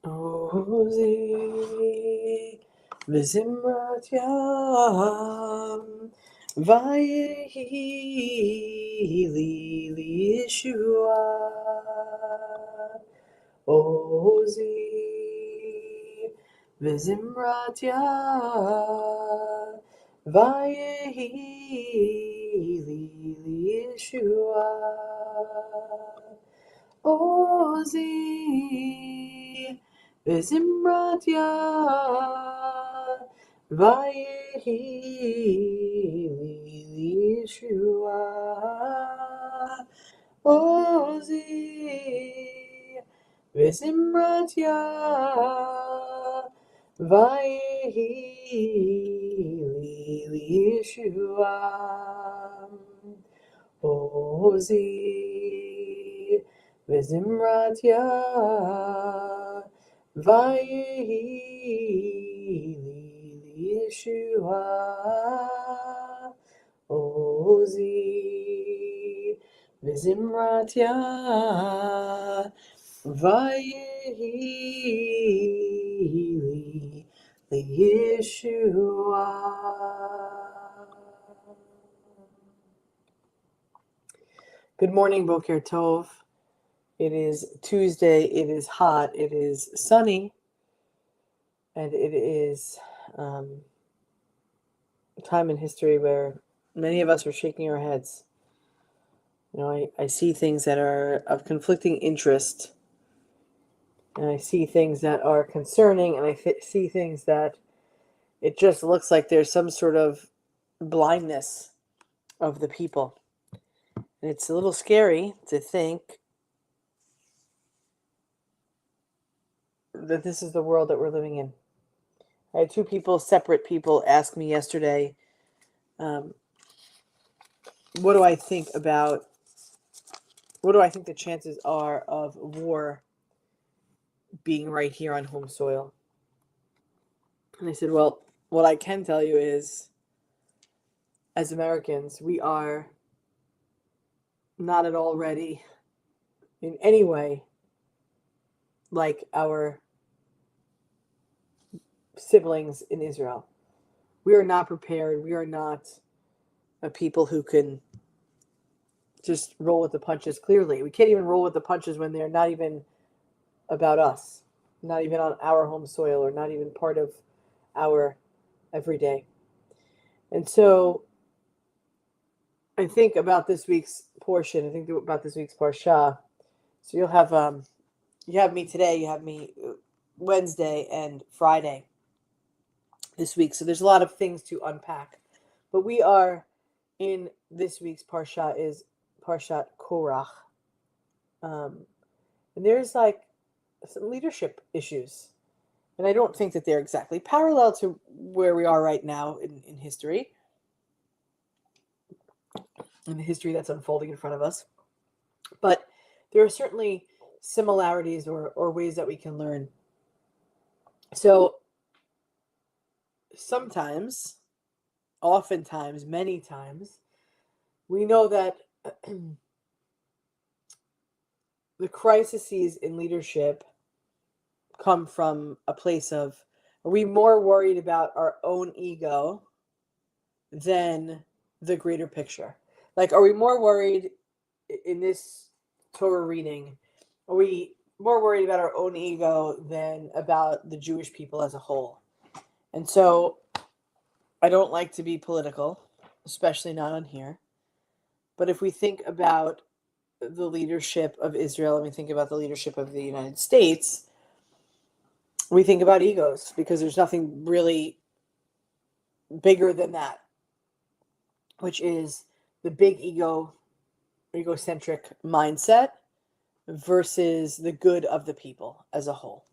Ozi v'zimrat yam vayehi li Yeshua. Ozi v'zimrat yam vayehi li Yeshua. Ozi v'zimrat yam vayehi li Yeshua. Ozi v'zimrat yam vayehi li Yeshua. Ozi v'zimrat yam vayehi li Yeshua. Ozi v'zimrat yam vayehi li Yeshua. Good morning, Boker Tov. It is Tuesday, it is hot, it is sunny, and it is a time in history where many of us are shaking our heads. I see things that are of conflicting interest, and I see things that are concerning, and I see things that it just looks like there's some sort of blindness of the people. And it's a little scary to think that this is the world that we're living in. I had two separate people, ask me yesterday, what do I think the chances are of war being right here on home soil? And I said, well, what I can tell you is, as Americans, we are not at all ready in any way like our siblings in Israel. We are not prepared. We are not a people who can just roll with the punches. Clearly, we can't even roll with the punches when they're not even about us, not even on our home soil, or not even part of our everyday. And so I think about this week's portion. I think about this week's parsha. So you have me today. You have me Wednesday and Friday this week. So there's a lot of things to unpack. But we are in this week's parsha is Parshat Korach. And there's like some leadership issues. And I don't think that they're exactly parallel to where we are right now in history, in the history that's unfolding in front of us. But there are certainly similarities or ways that we can learn. So sometimes, oftentimes, many times, we know that the crises in leadership come from a place of, are we more worried about our own ego than the greater picture? Like, are we more worried in this Torah reading? Are we more worried about our own ego than about the Jewish people as a whole? And so I don't like to be political, especially not on here. But if we think about the leadership of Israel and we think about the leadership of the United States, we think about egos, because there's nothing really bigger than that, which is the big egocentric mindset versus the good of the people as a whole.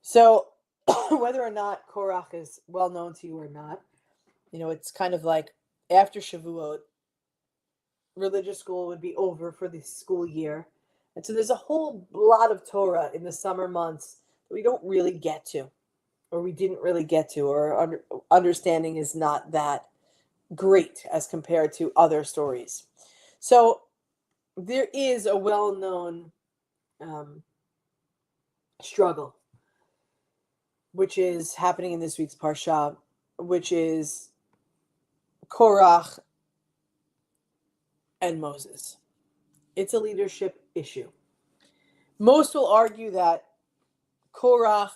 So whether or not Korach is well known to you or not, it's kind of like after Shavuot, religious school would be over for the school year. And so there's a whole lot of Torah in the summer months that we don't really get to, or we didn't really get to, or our understanding is not that great as compared to other stories. So there is a well-known struggle, which is happening in this week's Parsha, which is Korach and Moses. It's a leadership issue. Most will argue that Korach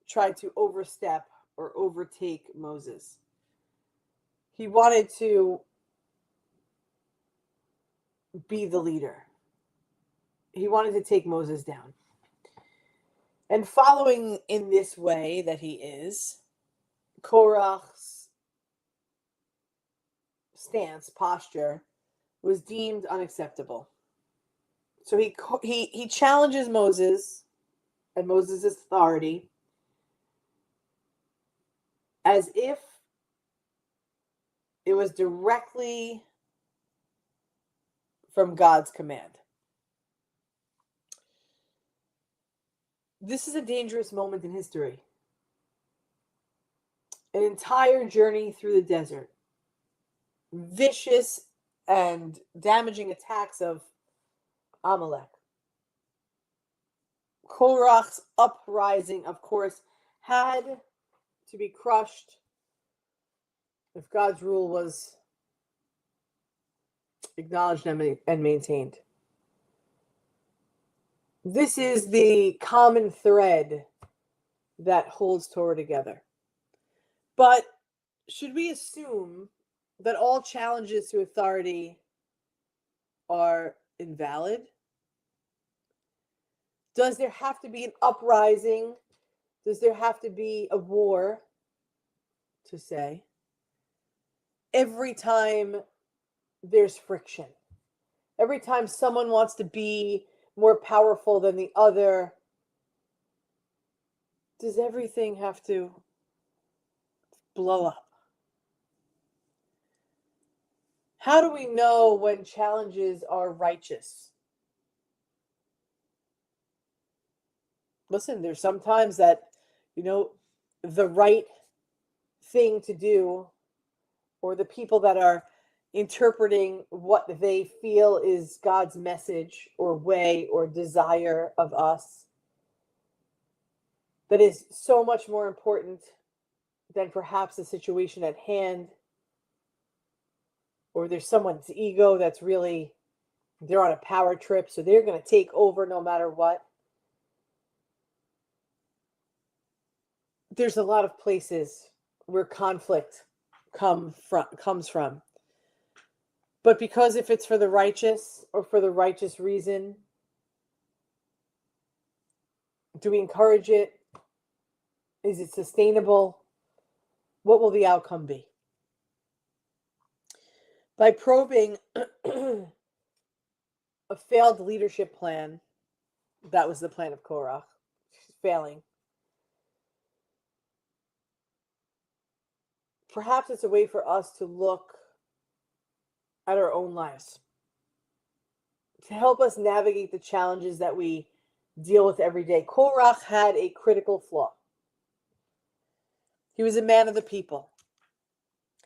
tried to overstep or overtake Moses. He wanted to be the leader. He wanted to take Moses down. And following in this way that he is, Korach's stance, posture, was deemed unacceptable. So he challenges Moses and Moses' authority as if it was directly from God's command. This is a dangerous moment in history. An entire journey through the desert. Vicious and damaging attacks of Amalek. Korach's uprising, of course, had to be crushed if God's rule was acknowledged and maintained. This is the common thread that holds Torah together. But should we assume that all challenges to authority are invalid? Does there have to be an uprising? Does there have to be a war, to say, every time there's friction? Every time someone wants to be more powerful than the other, does everything have to blow up? How do we know when challenges are righteous? Listen, there's sometimes that, the right thing to do, or the people that are interpreting what they feel is God's message or way or desire of us, that is so much more important than perhaps the situation at hand, or there's someone's ego that's really, they're on a power trip, so they're going to take over no matter what. There's a lot of places where conflict comes from. But because if it's for the righteous or for the righteous reason, do we encourage it? Is it sustainable? What will the outcome be? By probing a failed leadership plan, that was the plan of Korach, failing. Perhaps it's a way for us to look at our own lives, to help us navigate the challenges that we deal with every day. Korach had a critical flaw. He was a man of the people.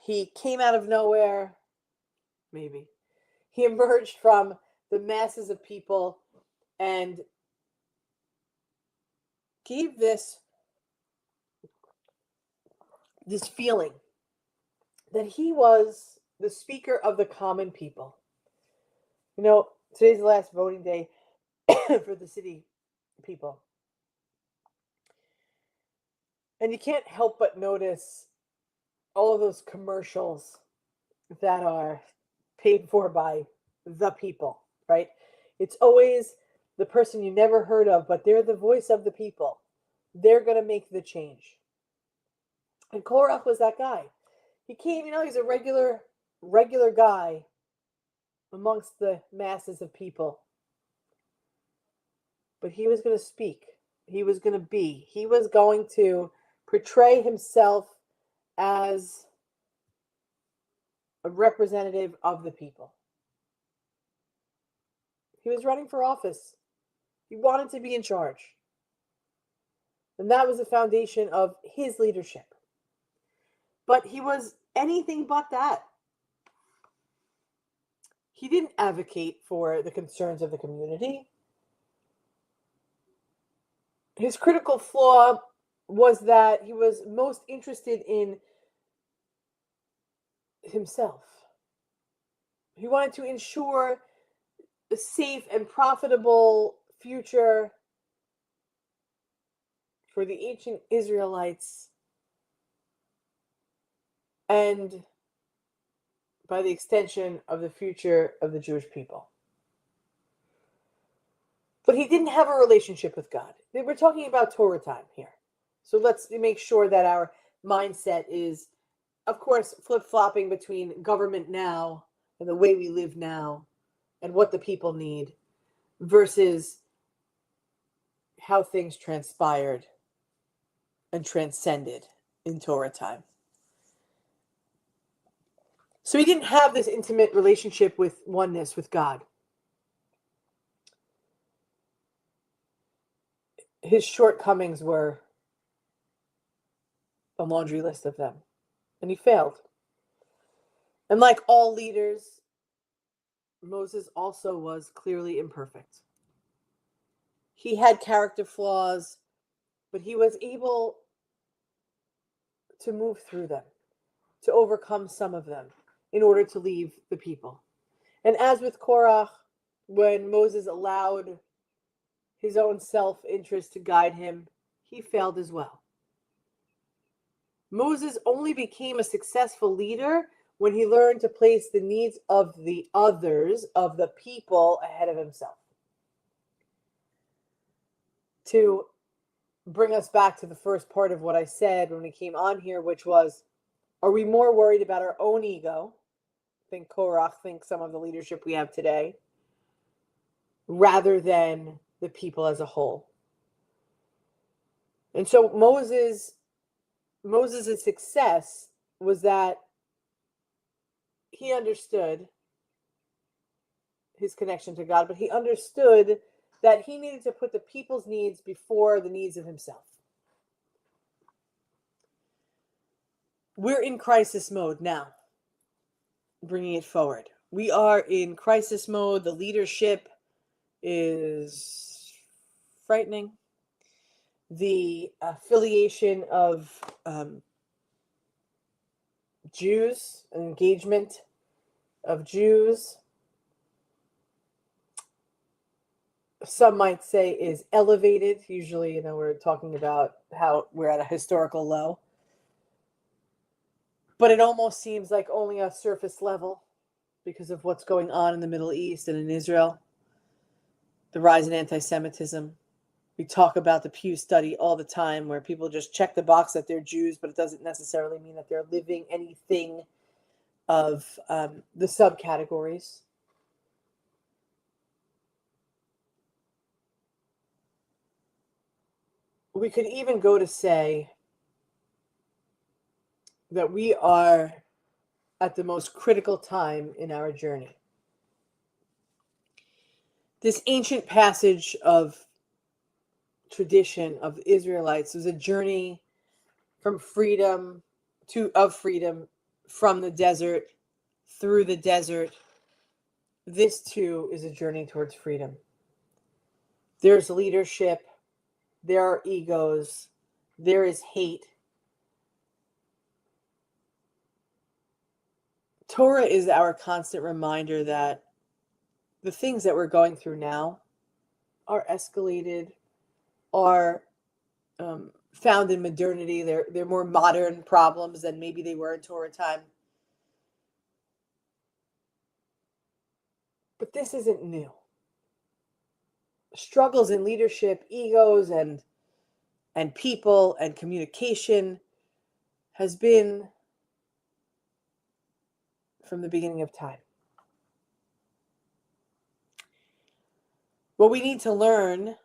He came out of nowhere, maybe. He emerged from the masses of people and gave this feeling that he was the speaker of the common people. Today's the last voting day for the city people. And you can't help but notice all of those commercials that are paid for by the people, right? It's always the person you never heard of, but they're the voice of the people. They're going to make the change. And Korach was that guy. He came, he's a regular guy amongst the masses of people. But he was going to speak. He was going to portray himself as a representative of the people. He was running for office. He wanted to be in charge. And that was the foundation of his leadership. But he was anything but that. He didn't advocate for the concerns of the community. His critical flaw was that he was most interested in himself. He wanted to ensure a safe and profitable future for the ancient Israelites and, by the extension, of the future of the Jewish people. But he didn't have a relationship with God. We're talking about Torah time here. So let's make sure that our mindset is, of course, flip-flopping between government now and the way we live now and what the people need versus how things transpired and transcended in Torah time. So he didn't have this intimate relationship with oneness with God. His shortcomings were a laundry list of them, and he failed. And like all leaders, Moses also was clearly imperfect. He had character flaws, but he was able to move through them, to overcome some of them in order to leave the people. And as with Korach, when Moses allowed his own self-interest to guide him, he failed as well. Moses only became a successful leader when he learned to place the needs of the others, of the people, ahead of himself. To bring us back to the first part of what I said when we came on here, which was, are we more worried about our own ego? Think Korach, think some of the leadership we have today, rather than the people as a whole. And so Moses' success was that he understood his connection to God, but he understood that he needed to put the people's needs before the needs of himself. We're in crisis mode now, bringing it forward. We are in crisis mode. The leadership is frightening. The affiliation of Jews, engagement of Jews, some might say is elevated. Usually, we're talking about how we're at a historical low. But it almost seems like only a surface level because of what's going on in the Middle East and in Israel. The rise in anti-Semitism. We talk about the Pew study all the time where people just check the box that they're Jews, but it doesn't necessarily mean that they're living anything of the subcategories. We could even go to say that we are at the most critical time in our journey. This ancient passage of tradition of the Israelites was a journey from freedom from the desert, through the desert. This too is a journey towards freedom. There's leadership, there are egos, there is hate. Torah is our constant reminder that the things that we're going through now are escalated, are found in modernity. They're more modern problems than maybe they were in Torah time. But this isn't new. Struggles in leadership, egos, and people and communication has been from the beginning of time. What we need to learn,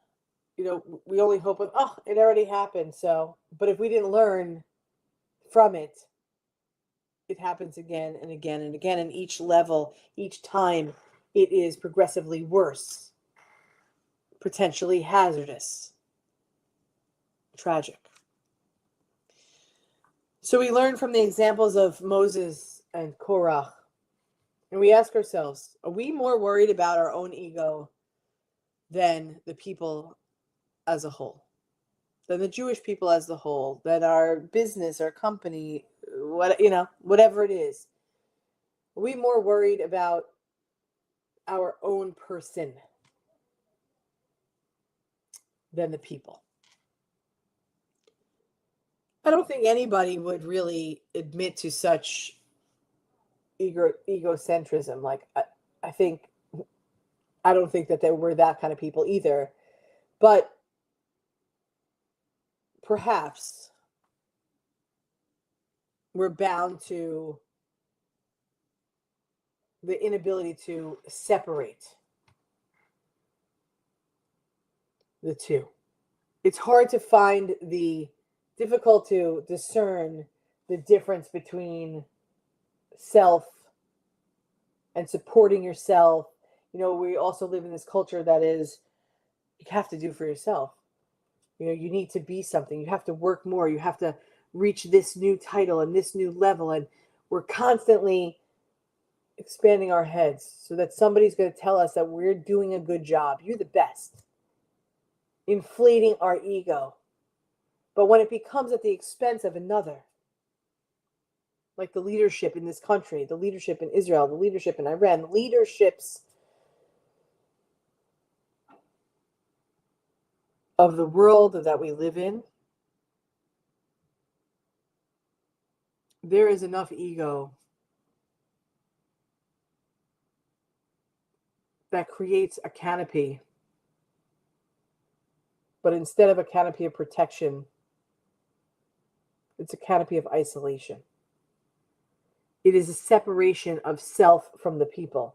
we only hope with, it already happened. But if we didn't learn from it, it happens again and again and again. And each level, each time, it is progressively worse, potentially hazardous, tragic. So we learn from the examples of Moses and Korach And we ask ourselves, are we more worried about our own ego than the people as a whole? Than the Jewish people as the whole, than our business, our company, whatever it is? Are we more worried about our own person than the people? I don't think anybody would really admit to such egocentrism. I think, I don't think that they were that kind of people either. But perhaps we're bound to the inability to separate the two. It's hard to find difficult to discern the difference between self and supporting yourself. We also live in this culture that is, you have to do for yourself. You need to be something. You have to work more. You have to reach this new title and this new level. And we're constantly expanding our heads so that somebody's going to tell us that we're doing a good job. You're the best. Inflating our ego. But when it becomes at the expense of another, like the leadership in this country, the leadership in Israel, the leadership in Iran, the leaderships of the world that we live in, there is enough ego that creates a canopy. But instead of a canopy of protection, it's a canopy of isolation. It is a separation of self from the people.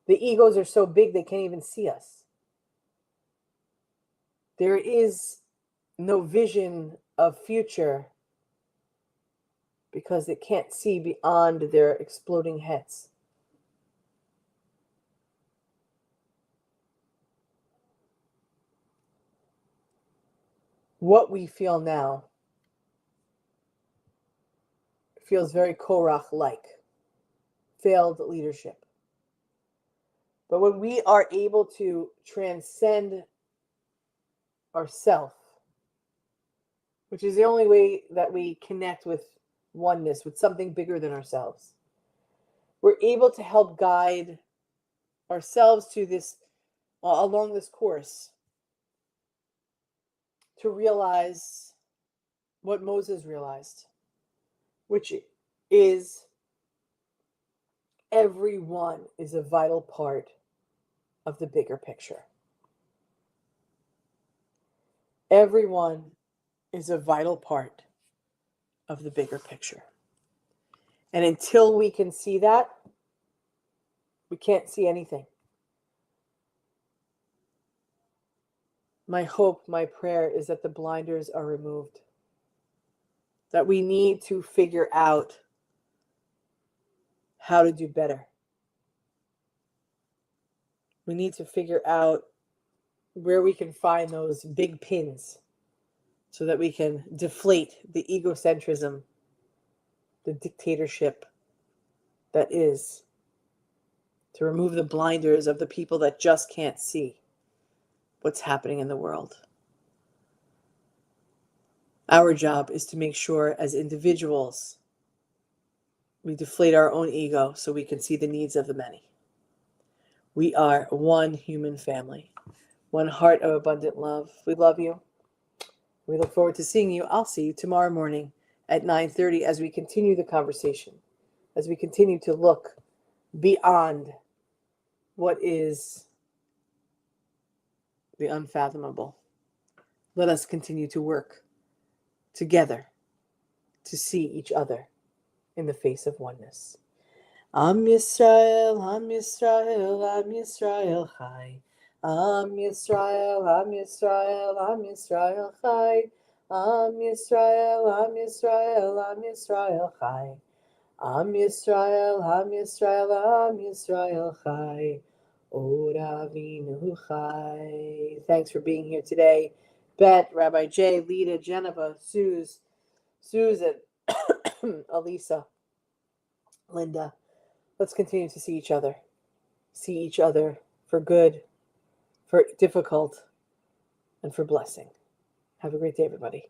The egos are so big they can't even see us. There is no vision of future because they can't see beyond their exploding heads. What we feel now feels very Korach-like, failed leadership. But when we are able to transcend ourself, which is the only way that we connect with oneness, with something bigger than ourselves, we're able to help guide ourselves to this, along this course, to realize what Moses realized, which is everyone is a vital part of the bigger picture. Everyone is a vital part of the bigger picture. And until we can see that, we can't see anything. My hope, my prayer is that the blinders are removed. That we need to figure out how to do better. We need to figure out where we can find those big pins so that we can deflate the egocentrism, the dictatorship that is, to remove the blinders of the people that just can't see what's happening in the world. Our job is to make sure as individuals we deflate our own ego so we can see the needs of the many. We are one human family, one heart of abundant love. We love you. We look forward to seeing you. I'll see you tomorrow morning at 9:30 as we continue the conversation, as we continue to look beyond what is the unfathomable. Let us continue to work together to see each other in the face of oneness. Am Yisrael, Am Yisrael, Am Yisrael Chai. Am Yisrael, Am Yisrael, Am Yisrael Chai. Am Yisrael, Am Yisrael, Am Yisrael Chai. Am Yisrael, Am Yisrael, Am Yisrael Chai. Od Avinu Chai. Thanks for being here today. Bet, Rabbi J, Lita, Geneva, Susan, Elisa, Linda, let's continue to see each other. See each other for good, for difficult, and for blessing. Have a great day, everybody.